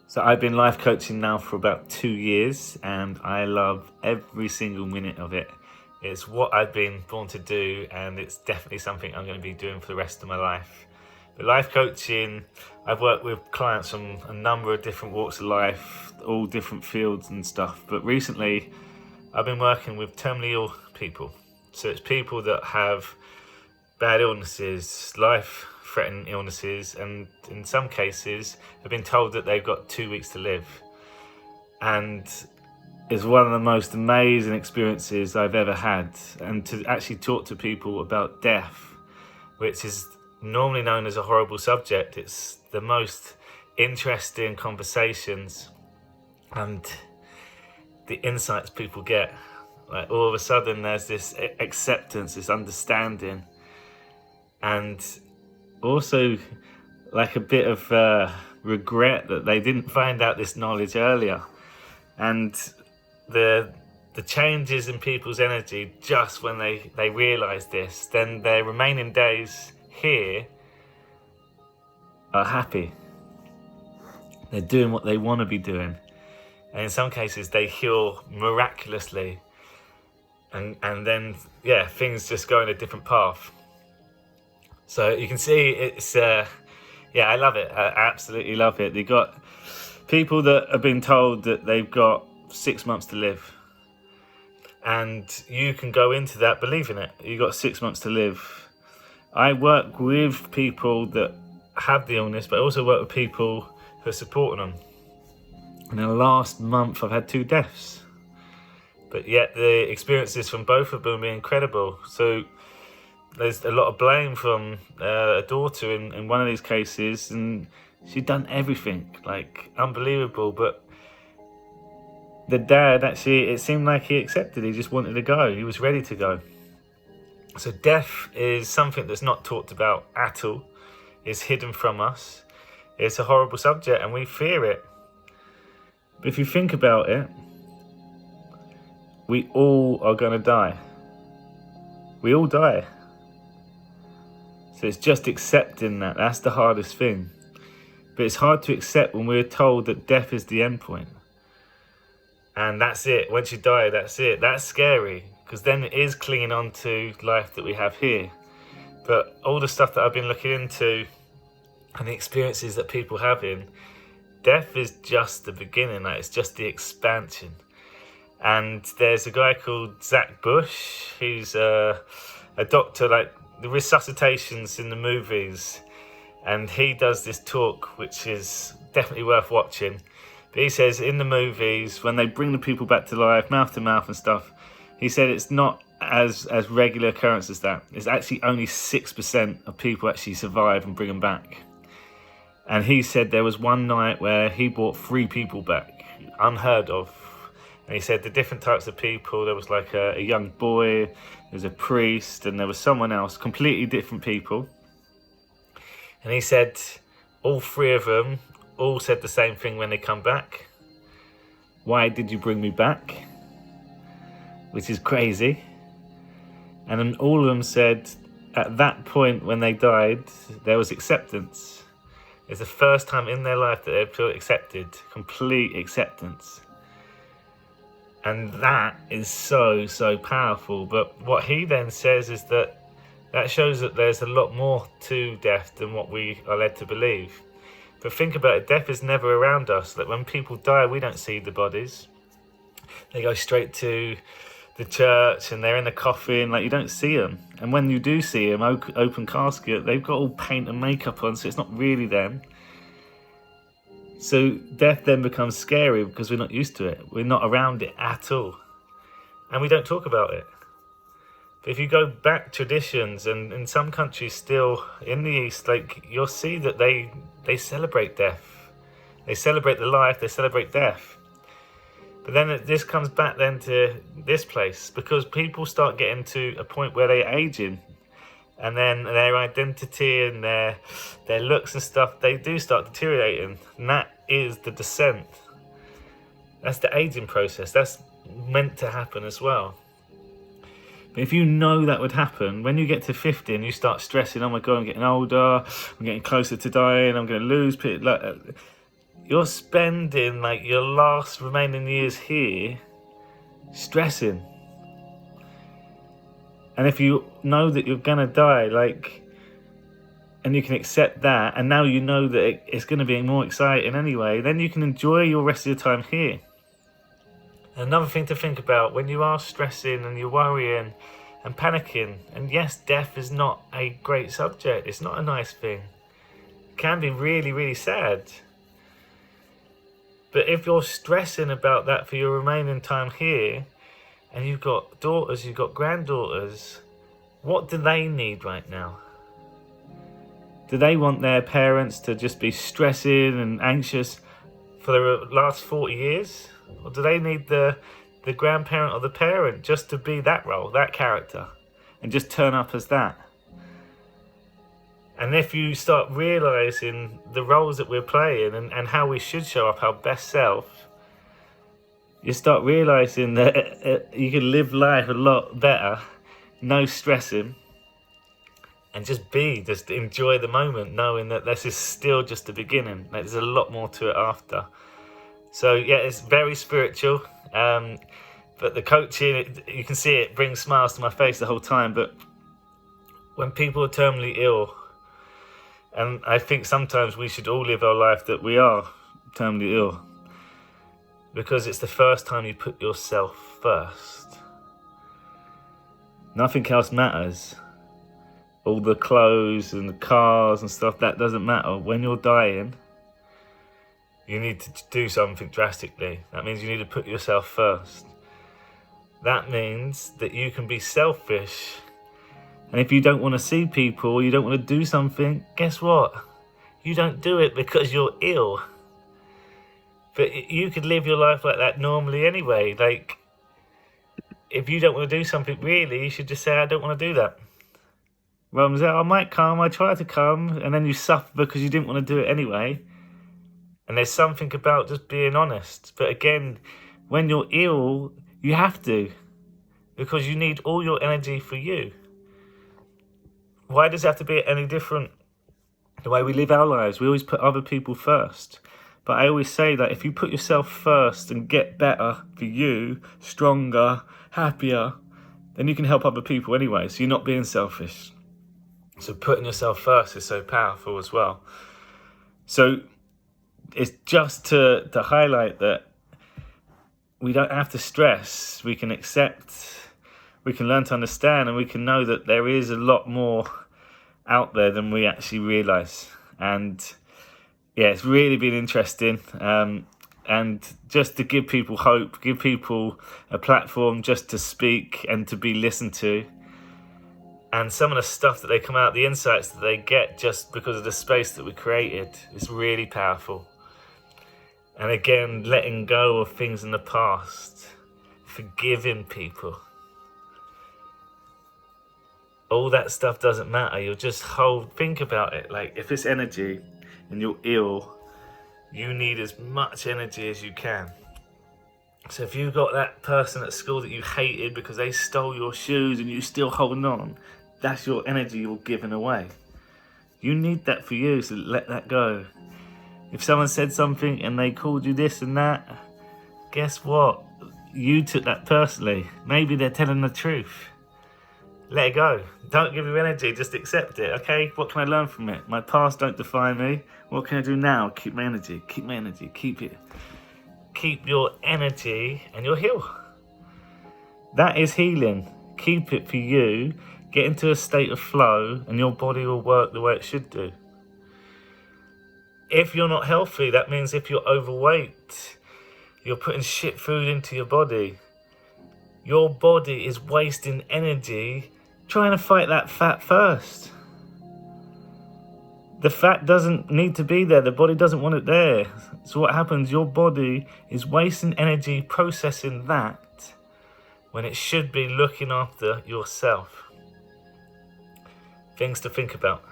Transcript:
So I've been life coaching now for about 2 years and I love every single minute of it. It's what I've been born to do and it's definitely something I'm going to be doing for the rest of my life. But life coaching, I've worked with clients from a number of different walks of life, all different fields and stuff. But recently I've been working with terminally ill people. So it's people that have bad illnesses, life-threatening illnesses, and in some cases have been told that they've got 2 weeks to live. And it's one of the most amazing experiences I've ever had. And to actually talk to people about death, which is normally known as a horrible subject, it's the most interesting conversations and the insights people get. Like all of a sudden there's this acceptance, this understanding, and also like a bit of regret that they didn't find out this knowledge earlier. And the changes in people's energy just when they realise this, then their remaining days here are happy. They're doing what they want to be doing. And in some cases they heal miraculously. And then, things just go in a different path. So you can see it's, I love it. I absolutely love it. They've got people that have been told that they've got 6 months to live. And you can go into that believing it. You've got 6 months to live. I work with people that have the illness, but I also work with people who are supporting them. And in the last month, I've had 2 deaths. But yet the experiences from both of them have been incredible. So there's a lot of blame from a daughter in one of these cases, and she'd done everything, like unbelievable. But the dad, actually, it seemed like he accepted. He just wanted to go. He was ready to go. So death is something that's not talked about at all. It's hidden from us. It's a horrible subject and we fear it. But if you think about it, we all are going to die. We all die. So it's just accepting that. That's the hardest thing. But it's hard to accept when we're told that death is the end point. And that's it. Once you die, that's it. That's scary, because then it is clinging on to life that we have here. But all the stuff that I've been looking into and the experiences that people have in, death is just the beginning. Like, it's just the expansion. And there's a guy called Zach Bush. He's a doctor, like the resuscitations in the movies. And he does this talk, which is definitely worth watching. But he says in the movies, when they bring the people back to life, mouth to mouth and stuff, he said it's not as regular occurrence as that. It's actually only 6% of people actually survive and bring them back. And he said there was one night where he brought 3 people back, unheard of. And he said the different types of people, there was like a young boy, there was a priest, and there was someone else, completely different people. And he said all 3 of them all said the same thing when they come back. Why did you bring me back? Which is crazy. And then all of them said at that point when they died, there was acceptance. It's the first time in their life that they feel accepted, complete acceptance. And that is so, so powerful. But what he then says is that shows that there's a lot more to death than what we are led to believe. But think about it, death is never around us. Like when people die, we don't see the bodies. They go straight to the church and they're in the coffin, like you don't see them. And when you do see them, open casket, they've got all paint and makeup on, so it's not really them. So death then becomes scary because we're not used to it. We're not around it at all. And we don't talk about it. But if you go back traditions, and in some countries still in the East, like you'll see that they celebrate death. They celebrate the life, they celebrate death. But then this comes back then to this place, because people start getting to a point where they're aging, and then their identity and their looks and stuff, they do start deteriorating. And that is the descent. That's the aging process. That's meant to happen as well. But if you know that would happen, when you get to 50 and you start stressing, oh my God, I'm getting older, I'm getting closer to dying, I'm going to lose people. you're spending like your last remaining years here stressing. And if you know that you're gonna die, like, and you can accept that, and now you know that it's going to be more exciting anyway, then you can enjoy your rest of your time here. Another thing to think about when you are stressing and you're worrying and panicking, and yes, death is not a great subject, it's not a nice thing, it can be really, really sad. But if you're stressing about that for your remaining time here, and you've got daughters, you've got granddaughters, what do they need right now? Do they want their parents to just be stressing and anxious for the last 40 years? Or do they need the grandparent or the parent just to be that role, that character, and just turn up as that? And if you start realising the roles that we're playing and how we should show up our best self, you start realising that you can live life a lot better, no stressing, and just enjoy the moment, knowing that this is still just the beginning. There's a lot more to it after. So yeah, it's very spiritual. But the coaching, you can see it brings smiles to my face the whole time. But when people are terminally ill, and I think sometimes we should all live our life that we are terminally ill, because it's the first time you put yourself first. Nothing else matters. All the clothes and the cars and stuff, that doesn't matter. When you're dying, you need to do something drastically. That means you need to put yourself first. That means that you can be selfish. And if you don't want to see people, or you don't want to do something, guess what? You don't do it because you're ill. But you could live your life like that normally anyway. Like, if you don't want to do something, really, you should just say, I don't want to do that. Rather than say, I might come, I try to come, and then you suffer because you didn't want to do it anyway. And there's something about just being honest. But again, when you're ill, you have to, because you need all your energy for you. Why does it have to be any different? The way we live our lives, we always put other people first. But I always say that if you put yourself first and get better for you, stronger, happier, then you can help other people anyway. So you're not being selfish. So putting yourself first is so powerful as well. So it's just to highlight that we don't have to stress. We can accept, we can learn to understand, and we can know that there is a lot more out there than we actually realise. And yeah, it's really been interesting. And just to give people hope, give people a platform just to speak and to be listened to. And some of the stuff that they come out, the insights that they get just because of the space that we created, is really powerful. And again, letting go of things in the past, forgiving people. All that stuff doesn't matter. You'll just think about it. Like, if it's energy and you're ill, you need as much energy as you can. So if you've got that person at school that you hated because they stole your shoes and you're still holding on, that's your energy you're giving away. You need that for you, so let that go. If someone said something and they called you this and that, guess what? You took that personally. Maybe they're telling the truth. Let it go. Don't give your energy, just accept it. Okay, what can I learn from it? My past don't define me. What can I do now? Keep my energy, keep it. Keep your energy and you'll heal. That is healing. Keep it for you. Get into a state of flow and your body will work the way it should do. If you're not healthy, that means if you're overweight, you're putting shit food into your body. Your body is wasting energy trying to fight that fat first. The fat doesn't need to be there. The body doesn't want it there. So what happens? Your body is wasting energy processing that when it should be looking after yourself. Things to think about.